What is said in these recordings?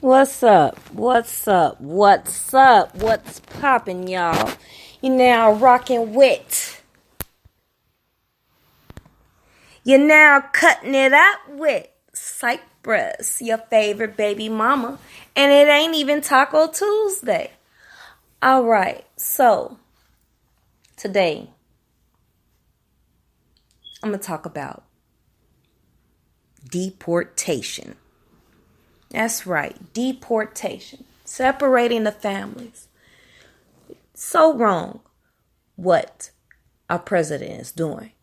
What's up? What's up? What's up? What's poppin', y'all? You now rockin' with. You're now cutting it up with Cypress, your favorite baby mama. And it ain't even Taco Tuesday. Alright, so today I'm going to talk about deportation. That's right, deportation. Separating the families. So wrong what our president is doing.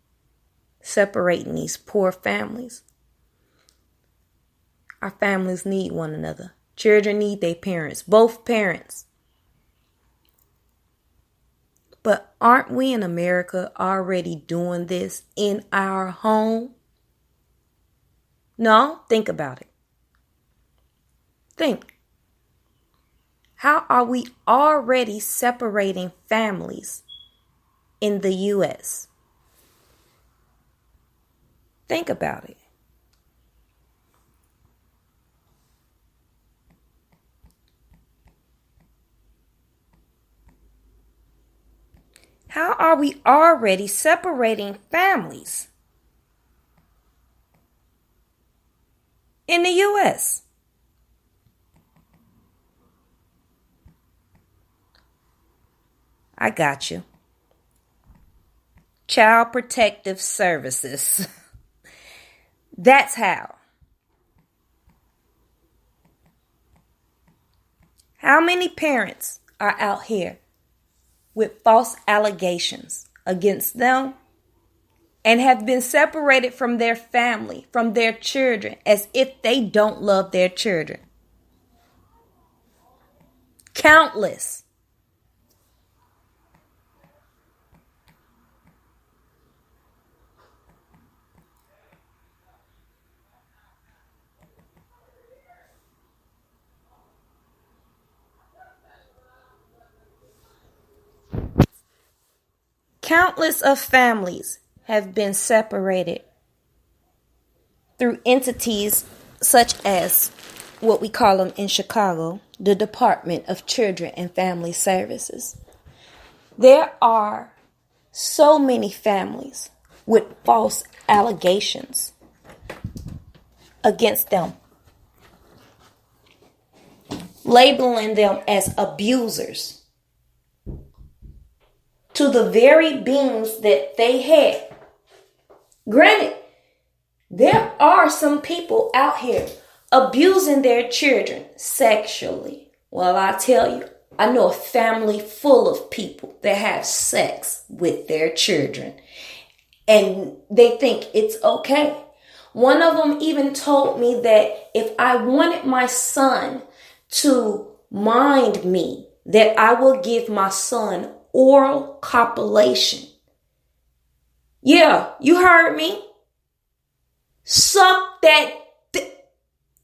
Separating these poor families. Our families need one another. Children need their parents, both parents. But aren't we in America already doing this in our home? No, think about it. Think. How are we already separating families in the U.S.? Think about it. How are we already separating families in the U.S.? I got you. Child Protective Services. That's how. How many parents are out here with false allegations against them and have been separated from their family, from their children, as if they don't love their children? Countless. Countless of families have been separated through entities such as what we call them in Chicago, the Department of Children and Family Services. There are so many families with false allegations against them, labeling them as abusers to the very beings that they had. Granted, there are some people out here abusing their children sexually. Well, I tell you, I know a family full of people that have sex with their children, and they think it's okay. One of them even told me that if I wanted my son to mind me, that I will give my son oral copulation. Yeah, you heard me. Suck that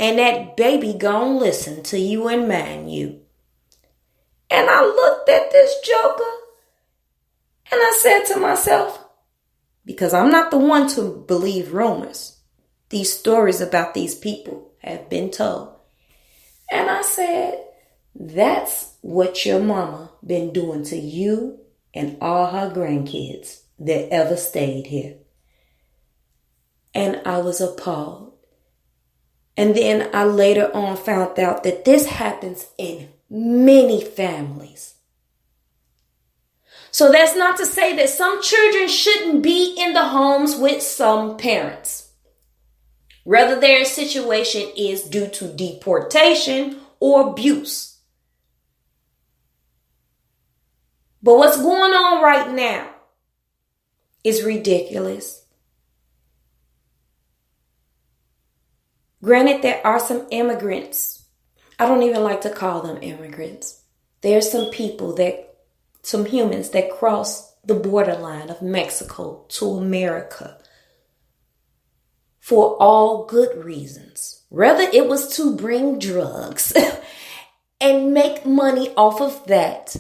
and that baby gon' listen to you and mind you. And I looked at this joker and I said to myself, because I'm not the one to believe rumors. These stories about these people have been told. And I said, that's what your mama been doing to you and all her grandkids that ever stayed here. And I was appalled. And then I later on found out that this happens in many families. So that's not to say that some children shouldn't be in the homes with some parents, whether their situation is due to deportation or abuse. But what's going on right now is ridiculous. Granted, there are some immigrants. I don't even like to call them immigrants. There's some humans that cross the borderline of Mexico to America for all good reasons. Whether it was to bring drugs and make money off of that,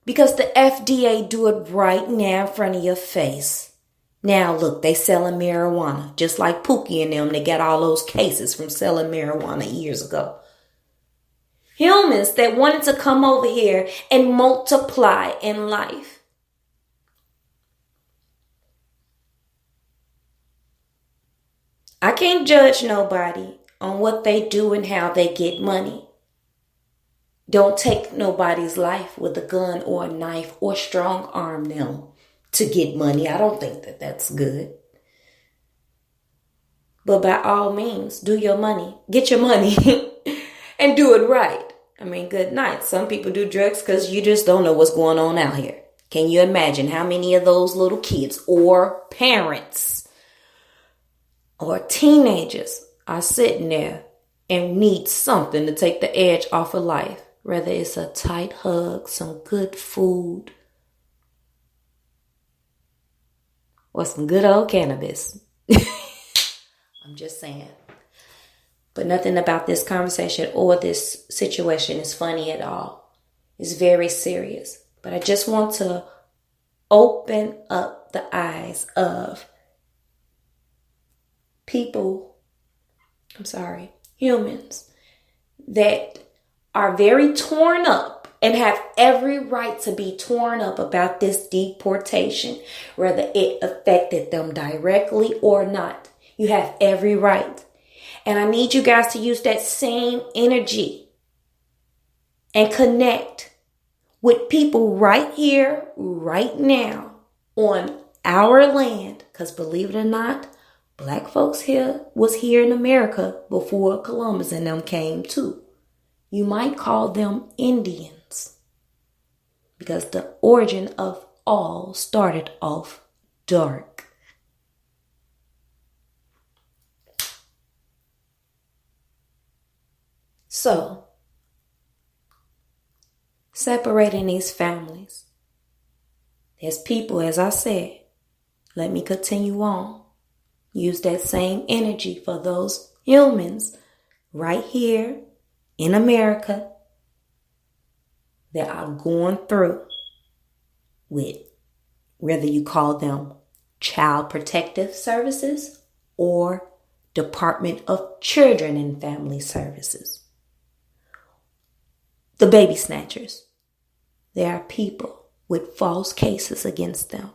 because the FDA do it right now in front of your face. Now, look, they selling marijuana. Just like Pookie and them, they got all those cases from selling marijuana years ago. Humans that wanted to come over here and multiply in life. I can't judge nobody on what they do and how they get money. Don't take nobody's life with a gun or a knife or strong arm them to get money. I don't think that that's good. But by all means, do your money. Get your money and do it right. I mean, good night. Some people do drugs because you just don't know what's going on out here. Can you imagine how many of those little kids or parents or teenagers are sitting there and need something to take the edge off of life? Whether it's a tight hug, some good food, or some good old cannabis. I'm just saying. But nothing about this conversation or this situation is funny at all. It's very serious. But I just want to open up the eyes of humans that are very torn up and have every right to be torn up about this deportation, whether it affected them directly or not. You have every right. And I need you guys to use that same energy and connect with people right here, right now, on our land. Because believe it or not, black folks was here in America before Columbus and them came too. You might call them Indians because the origin of all started off dark. So, separating these families. There's people, as I said, let me continue on. Use that same energy for those humans right here in America that are going through with, whether you call them Child Protective Services or Department of Children and Family Services. The baby snatchers. There are people with false cases against them.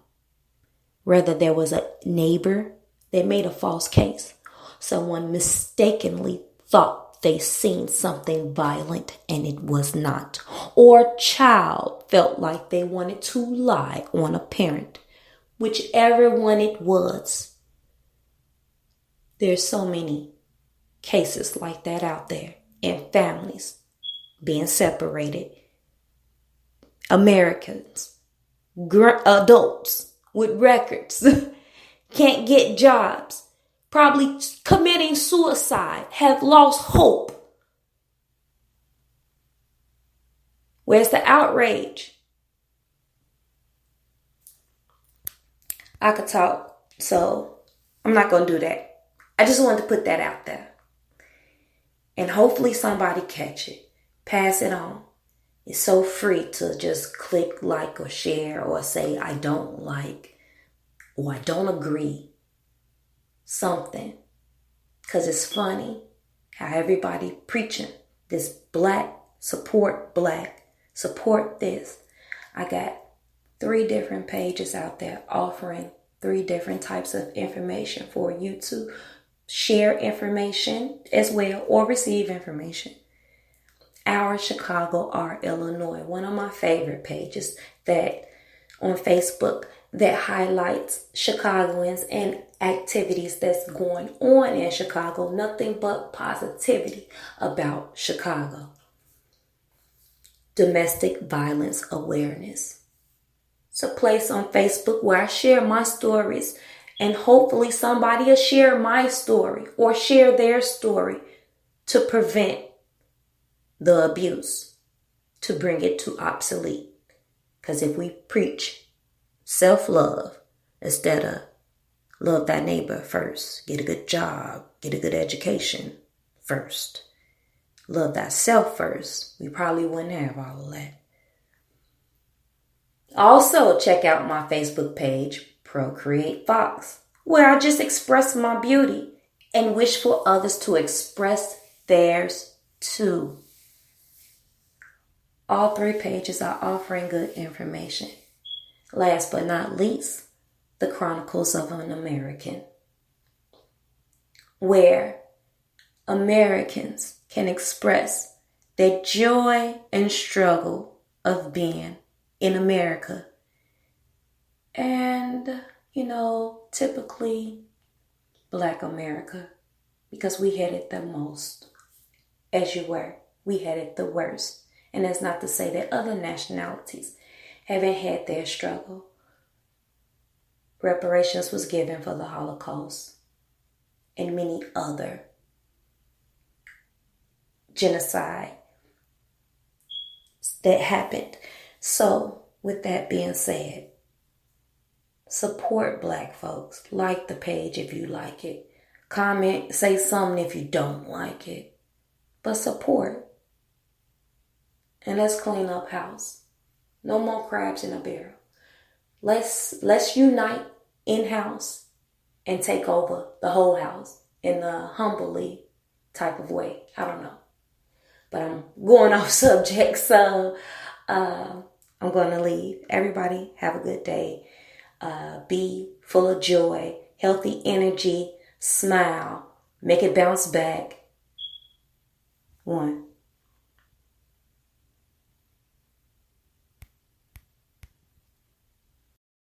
Whether there was a neighbor that made a false case, someone mistakenly thought they seen something violent and it was not, or a child felt like they wanted to lie on a parent, whichever one it was. There's so many cases like that out there, and families being separated. Americans, adults with records, can't get jobs, probably committing suicide, have lost hope. Where's the outrage? I could talk, so I'm not going to do that. I just wanted to put that out there. And hopefully somebody catch it. Pass it on. It's so free to just click like or share or say I don't like or I don't agree. Something. Because it's funny how everybody preaching this black, support this. I got 3 different pages out there offering 3 different types of information for you to share information as well or receive information. Our Chicago, our Illinois, one of my favorite pages that on Facebook that highlights Chicagoans and activities that's going on in Chicago. Nothing but positivity about Chicago. Domestic violence awareness. It's a place on Facebook where I share my stories and hopefully somebody will share my story or share their story to prevent the abuse, to bring it to obsolete. Because if we preach self-love instead of love thy neighbor first, get a good job, get a good education first, love thyself first, we probably wouldn't have all of that. Also, check out my Facebook page, Procreate Fox, where I just express my beauty and wish for others to express theirs too. All 3 pages are offering good information. Last but not least, the Chronicles of an American, where Americans can express their joy and struggle of being in America. And, typically Black America, because we had it the most. As you were, we had it the worst. And that's not to say that other nationalities haven't had their struggle. Reparations was given for the Holocaust and many other genocide that happened. So, with that being said, support Black folks. Like the page if you like it. Comment, say something if you don't like it. But support. And let's clean up house. No more crabs in a barrel. Let's unite in-house and take over the whole house in a humbly type of way. I don't know. But I'm going off subject, so I'm going to leave. Everybody have a good day. Be full of joy, healthy energy, smile, make it bounce back. 1.